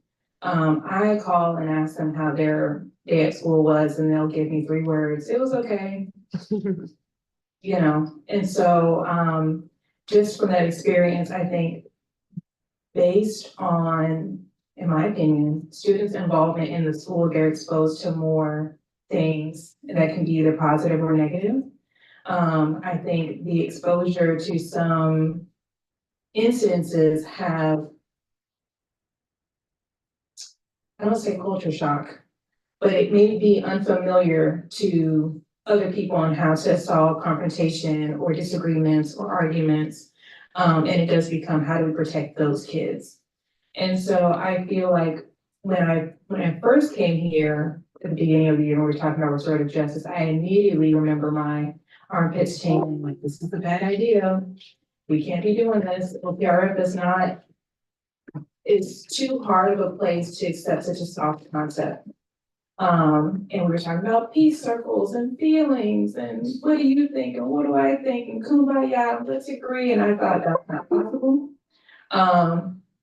I call and ask them how their day at school was, and they'll give me 3 words. It was okay. You know, and so just from that experience, I think based on, in my opinion, students' involvement in the school, they're exposed to more things that can be either positive or negative. I think the exposure to some incidences have, I don't say culture shock, but it may be unfamiliar to other people on how to solve confrontation or disagreements or arguments. And it does become, how do we protect those kids? And so I feel like when I first came here at the beginning of the year, when we were talking about restorative justice, I immediately remember my armpits tingling, like, this is a bad idea. We can't be doing this. OPRF is not, it's too hard of a place to accept such a soft concept. And we were talking about peace circles and feelings and what do you think and what do I think and kumbaya, let's agree. And I thought that's not possible.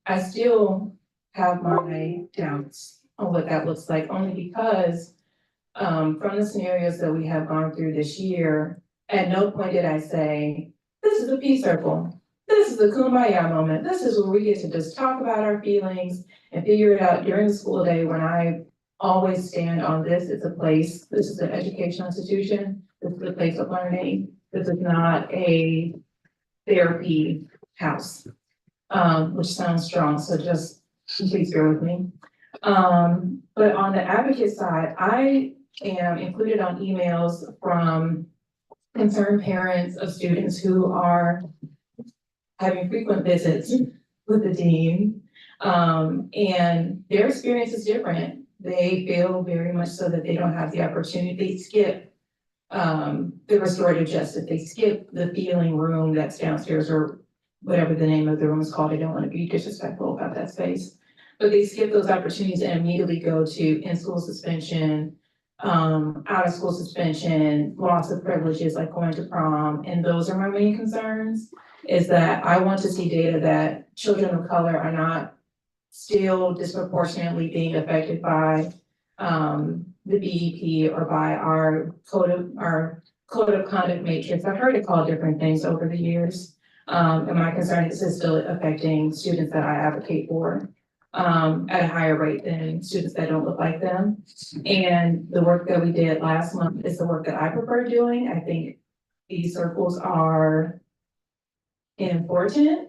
I still have my doubts on what that looks like, only because from the scenarios that we have gone through this year, at no point did I say, this is a peace circle. This is the kumbaya moment. This is where we get to just talk about our feelings and figure it out during the school day. When I always stand on this, it's a place, this is an educational institution, this is a place of learning. This is not a therapy house, which sounds strong, so just please bear with me. But on the advocate side, I am included on emails from concerned parents of students who are having frequent visits with the dean. And their experience is different. They feel very much so that they don't have the opportunity, they skip the restorative justice, they skip the feeling room that's downstairs, or whatever the name of the room is called. I don't want to be disrespectful about that space. But they skip those opportunities and immediately go to in-school suspension, out-of-school suspension, loss of privileges like going to prom. And those are my main concerns, is that I want to see data that children of color are not still disproportionately being affected by the BEP or by our code of conduct matrix. I've heard it called different things over the years. And my concern is it's still affecting students that I advocate for at a higher rate than students that don't look like them. And the work that we did last month is the work that I prefer doing. I think these circles are important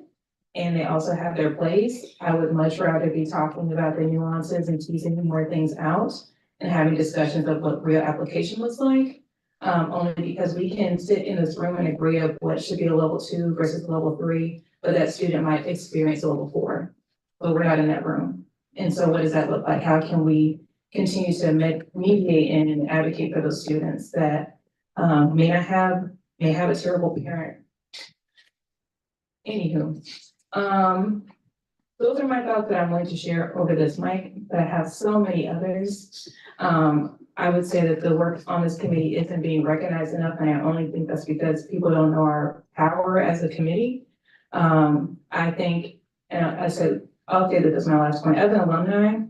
and they also have their place. I would much rather be talking about the nuances and teasing more things out and having discussions of what real application looks like. Only because we can sit in this room and agree of what should be a level 2 versus level 3, but that student might experience a level 4, but we're not in that room. And so what does that look like? How can we continue to mediate and advocate for those students that may have a terrible parent? Anywho, those are my thoughts that I'm going to share over this mic, but I have so many others. I would say that the work on this committee isn't being recognized enough, and I only think that's because people don't know our power as a committee. I think, and I'll say that this is my last point, as an alumni,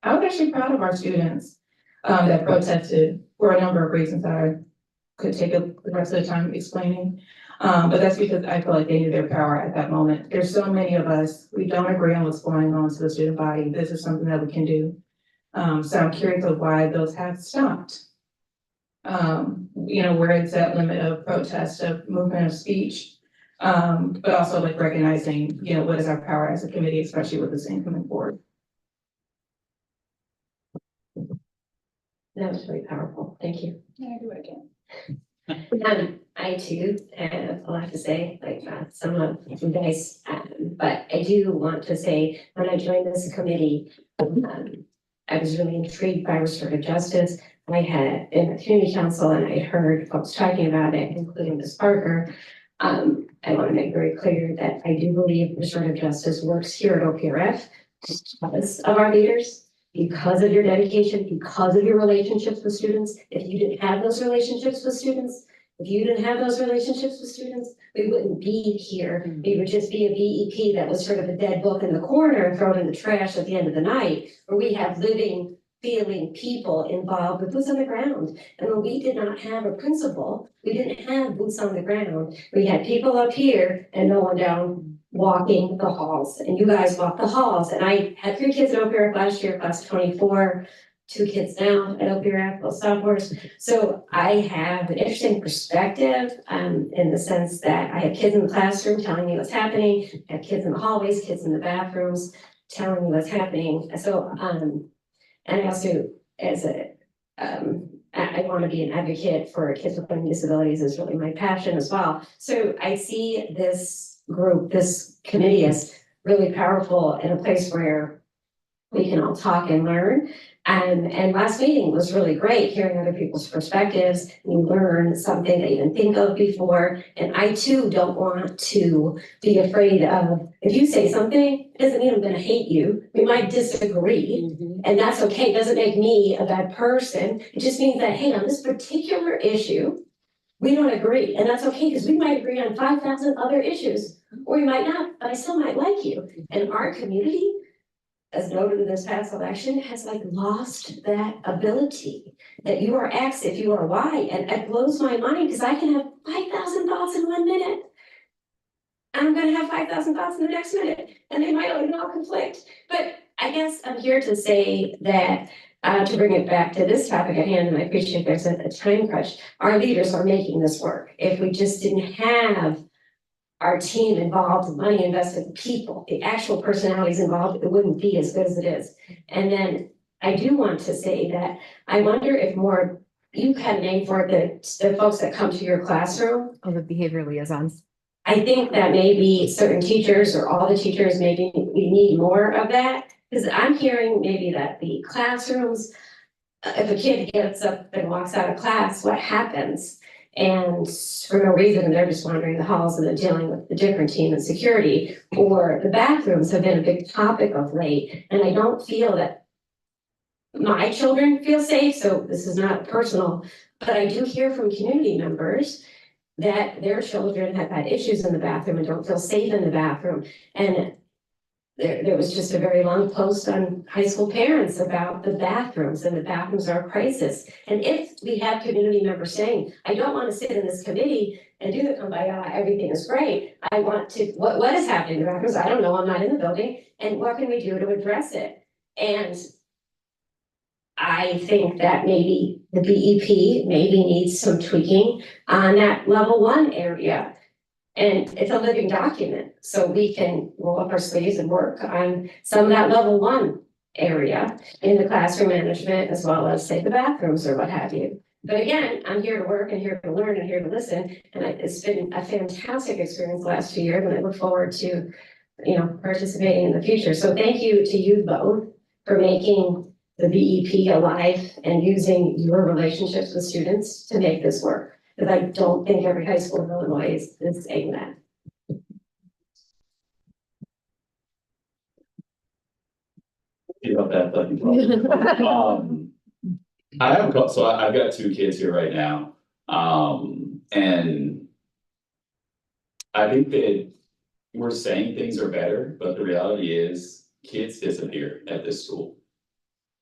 I was actually proud of our students that protested for a number of reasons that I could take the rest of the time explaining. But that's because I feel like they knew their power at that moment. There's so many of us, we don't agree on what's going on to the student body. This is something that we can do. So I'm curious of why those have stopped. Where it's that limit of protest, of movement of speech, but also like recognizing, what is our power as a committee, especially with this incoming board. That was really powerful. Thank you. Yeah, I do it again. I too have a lot to say, like some of you guys, but I do want to say, when I joined this committee, I was really intrigued by restorative justice. I had been at community council and I heard folks talking about it, including Ms. Parker. I want to make very clear that I do believe restorative justice works here at OPRF because of our leaders, because of your dedication, because of your relationships with students. If you didn't have those relationships with students, we wouldn't be here. We would just be a BEP that was sort of a dead book in the corner and thrown in the trash at the end of the night, where we have living, feeling people involved with boots on the ground. And when we did not have a principal, we didn't have boots on the ground. We had people up here and no one down walking the halls. And you guys walked the halls. And I had 3 kids at OPRF last year, class 24. 2 kids now at OPRF, both sophomores. So I have an interesting perspective in the sense that I have kids in the classroom telling me what's happening. I have kids in the hallways, kids in the bathrooms telling me what's happening. So, and I also, I want to be an advocate for kids with learning disabilities is really my passion as well. So I see this group, this committee is really powerful in a place where we can all talk and learn. And last meeting was really great, hearing other people's perspectives. You learn something that you didn't think of before. And I too don't want to be afraid of, if you say something, it doesn't mean I'm gonna hate you. We might disagree, and that's okay. It doesn't make me a bad person. It just means that, hey, on this particular issue, we don't agree, and that's okay, because we might agree on 5,000 other issues, or we might not, but I still might like you. And our community, as noted in this past election, has like lost that ability, that you are X if you are Y, and it blows my mind, because I can have 5,000 thoughts in 1 minute. I'm gonna have 5,000 thoughts in the next minute, and they might all conflict. But I guess I'm here to say that, to bring it back to this topic at hand, and I appreciate there's a time crunch, our leaders are making this work. If we just didn't have our team involved, money invested, people, the actual personalities involved, it wouldn't be as good as it is. And then I do want to say that I wonder if more, you had a name for it, the folks that come to your classroom. Oh, the behavior liaisons. I think that maybe certain teachers or all the teachers, maybe we need more of that. Because I'm hearing maybe that the classrooms, if a kid gets up and walks out of class, what happens? And for no reason, they're just wandering the halls and they're dealing with the different team and security. Or the bathrooms have been a big topic of late. And I don't feel that my children feel safe, so this is not personal, but I do hear from community members that their children have had issues in the bathroom and don't feel safe in the bathroom. And there was just a very long post on high school parents about the bathrooms, and the bathrooms are a crisis. And if we have community members saying, I don't want to sit in this committee and do the kumbaya, everything is great. I want to, what is happening in the bathrooms? I don't know, I'm not in the building. And what can we do to address it? And I think that maybe the BEP maybe needs some tweaking on that level 1 area. And it's a living document, so we can roll up our sleeves and work on some of that level 1 area in the classroom management, as well as say the bathrooms or what have you. But again, I'm here to work and here to learn and here to listen. And it's been a fantastic experience the last 2 years, and I look forward to, participating in the future. So thank you to you both for making the BEP alive and using your relationships with students to make this work. Because I don't think every high school in Illinois is saying that. About that, I have I've got 2 kids here right now. And I think that we're saying things are better, but the reality is kids disappear at this school.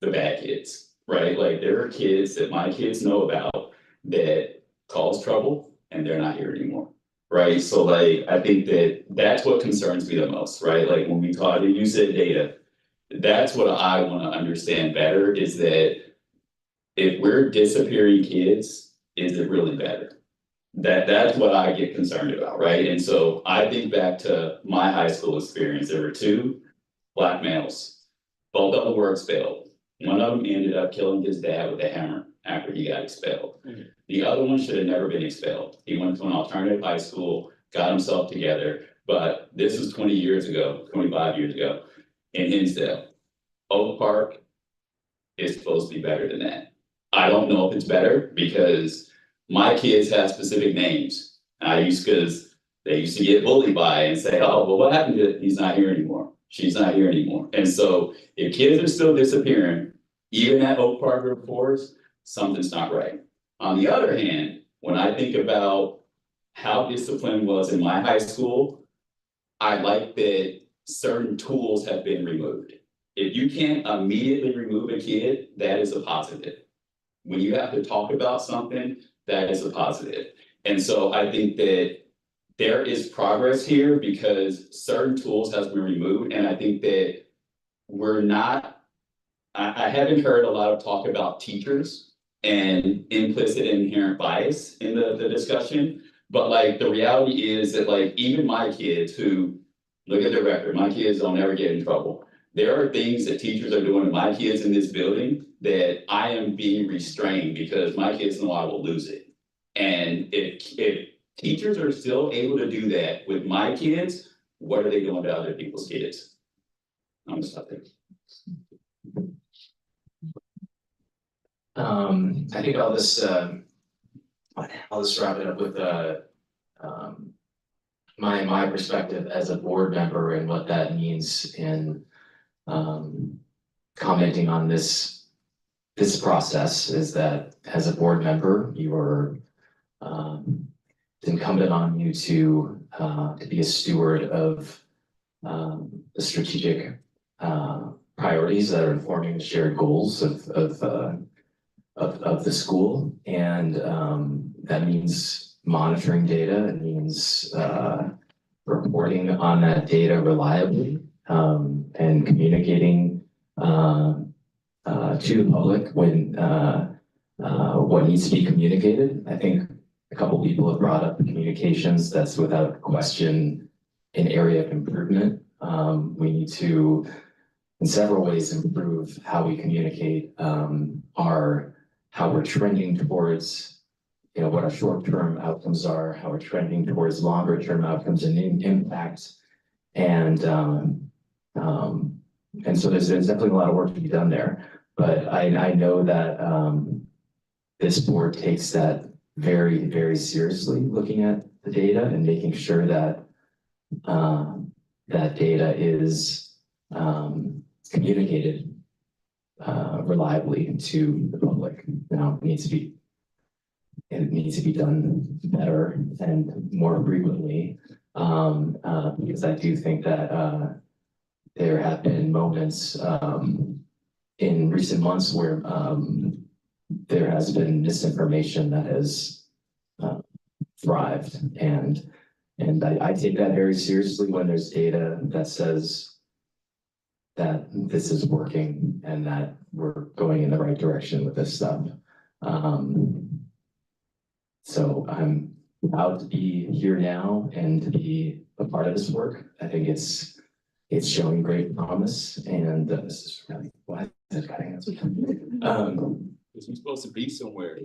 The bad kids, right? Like there are kids that my kids know about that cause trouble and they're not here anymore, right? So like, I think that that's what concerns me the most, right? Like when we talk, you said data, that's what I want to understand better, is that if we're disappearing kids, is it really better? That's what I get concerned about, right? And so I think back to my high school experience. There were 2 Black males, both of them were expelled. One of them ended up killing his dad with a hammer after he got expelled. The other one should have never been expelled. He went to an alternative high school, got himself together, but this was 20 years ago, 25 years ago in Hinsdale. Oak Park is supposed to be better than that. I don't know if it's better because my kids have specific names. Because they used to get bullied by and say, oh, well, what happened to, he's not here anymore. She's not here anymore. And so if kids are still disappearing, even at Oak Park reports, something's not right. On the other hand, when I think about how discipline was in my high school, I like that certain tools have been removed. If you can't immediately remove a kid, that is a positive. When you have to talk about something, that is a positive. And so I think that there is progress here because certain tools have been removed. And I think that we're not, I haven't heard a lot of talk about teachers and implicit and inherent bias in the discussion. But like the reality is that like even my kids who look at their record, my kids don't ever get in trouble. There are things that teachers are doing to my kids in this building that I am being restrained because my kids know I will lose it. And if teachers are still able to do that with my kids, what are they doing to other people's kids? I'm gonna stop there. I think I'll just wrap it up with, my perspective as a board member and what that means in, commenting on this process is that as a board member, you are, it's incumbent on you to be a steward of, the strategic, priorities that are informing the shared goals of the school, and that means monitoring data. It means reporting on that data reliably, and communicating to the public when what needs to be communicated. I think a couple people have brought up communications. That's without question an area of improvement. We need to, in several ways, improve how we communicate how we're trending towards, what our short-term outcomes are, how we're trending towards longer-term outcomes and impact. And so there's definitely a lot of work to be done there. But I know that this board takes that very, very seriously, looking at the data and making sure that that data is communicated reliably to the public. Now, it needs to be done better and more frequently, because I do think that there have been moments in recent months where there has been misinformation that has thrived, and I take that very seriously when there's data that says that this is working and that we're going in the right direction with this stuff. So I'm proud to be here now and to be a part of this work. I think it's showing great promise, and this is really why is it cutting us? Because we're supposed to be somewhere. I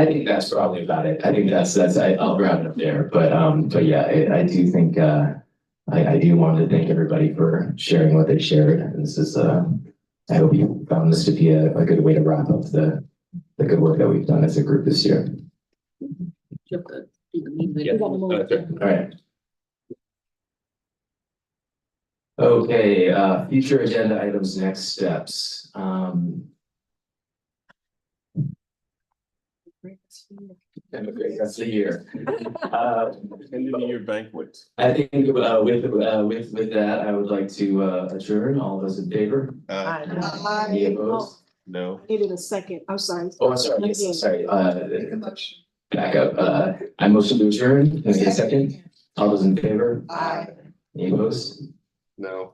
think that's probably about it. I think I'll wrap it up there. But yeah, I do think I do want to thank everybody for sharing what they shared. And this is I hope you found this to be a good way to wrap up the good work that we've done as a group this year. You're good. All right. Okay, future agenda items, next steps. Have a great rest of the year. End of the year banquet. I think with that, I would like to adjourn. All those in favor? Any opposed? No. I needed a second. I'm sorry. Oh, I'm sorry. Yes, Again. sorry. Make a motion. Back up. I motion to adjourn. Can I get a second? All those in favor? Aye. Any opposed? No.